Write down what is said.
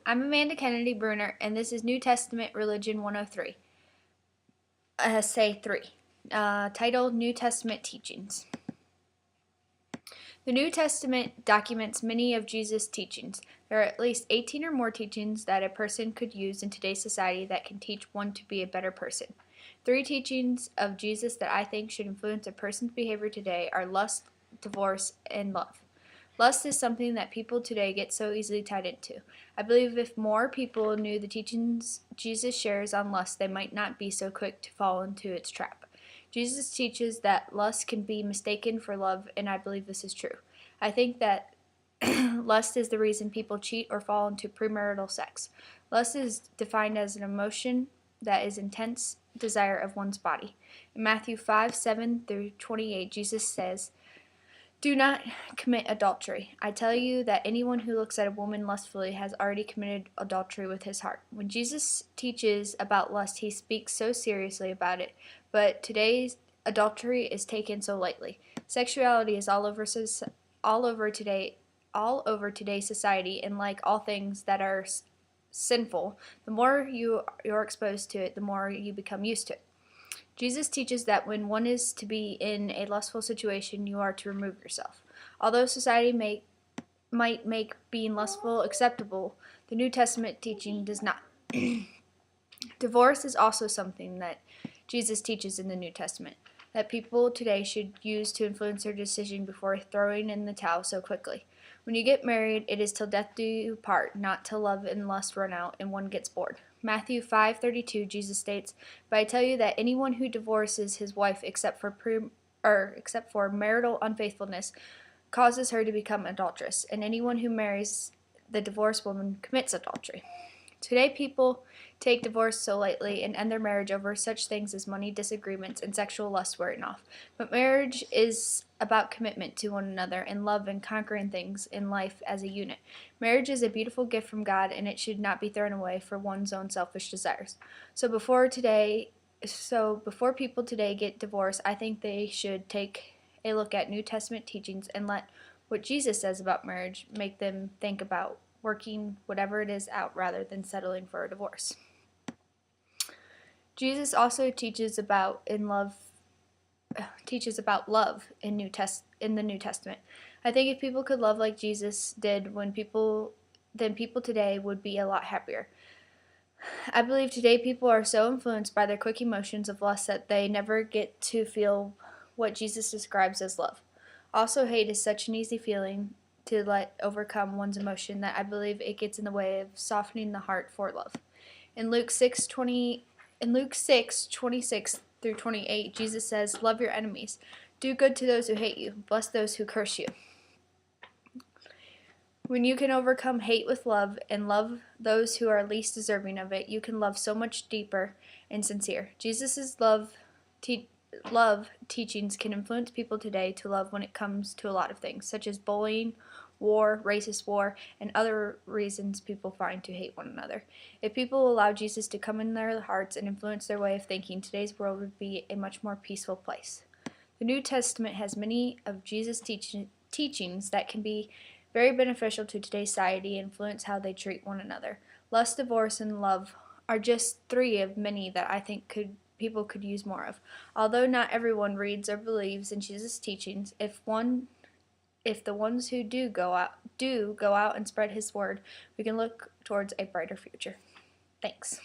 I'm Amanda Kennedy Bruner, and this is New Testament Religion 103, Essay 3, titled New Testament Teachings. The New Testament documents many of Jesus' teachings. There are at least 18 or more teachings that a person could use in today's society that can teach one to be a better person. 3 teachings of Jesus that I think should influence a person's behavior today are lust, divorce, and love. Lust is something that people today get so easily tied into. I believe if more people knew the teachings Jesus shares on lust, they might not be so quick to fall into its trap. Jesus teaches that lust can be mistaken for love, and I believe this is true. I think that lust is the reason people cheat or fall into premarital sex. Lust is defined as an emotion that is intense desire of one's body. In Matthew 5:7-28, Jesus says, "Do not commit adultery. I tell you that anyone who looks at a woman lustfully has already committed adultery with his heart." When Jesus teaches about lust, he speaks so seriously about it, but today's adultery is taken so lightly. Sexuality is all over today's society, and like all things that are sinful, the more you're exposed to it, the more you become used to it. Jesus teaches that when one is to be in a lustful situation, you are to remove yourself. Although society might make being lustful acceptable, the New Testament teaching does not. Divorce is also something that Jesus teaches in the New Testament, that people today should use to influence their decision before throwing in the towel so quickly. When you get married, it is till death do you part, not till love and lust run out and one gets bored. Matthew 5:32, Jesus states, "But I tell you that anyone who divorces his wife except for marital unfaithfulness causes her to become adulteress, and anyone who marries the divorced woman commits adultery." Today, people take divorce so lightly and end their marriage over such things as money, disagreements, and sexual lust wearing off. But marriage is about commitment to one another and love and conquering things in life as a unit. Marriage is a beautiful gift from God, and it should not be thrown away for one's own selfish desires. So before people today get divorced, I think they should take a look at New Testament teachings and let what Jesus says about marriage make them think about working whatever it is out rather than settling for a divorce. Jesus also teaches about love in the New Testament. I think if people could love like Jesus did then people today would be a lot happier. I believe today people are so influenced by their quick emotions of lust that they never get to feel what Jesus describes as love. Also, hate is such an easy feeling to let overcome one's emotion that I believe it gets in the way of softening the heart for love. In Luke 6:26-28, Jesus says, "Love your enemies. Do good to those who hate you. Bless those who curse you." When you can overcome hate with love and love those who are least deserving of it, you can love so much deeper and sincere. Jesus' love teachings can influence people today to love when it comes to a lot of things, such as bullying, war, racist war, and other reasons people find to hate one another. If people allow Jesus to come in their hearts and influence their way of thinking, today's world would be a much more peaceful place. The New Testament has many of Jesus' teachings that can be very beneficial to today's society and influence how they treat one another. Lust, divorce, and love are just 3 of many that I think people could use more of. Although not everyone reads or believes in Jesus' teachings, if the ones who do go out and spread his word, we can look towards a brighter future. Thanks.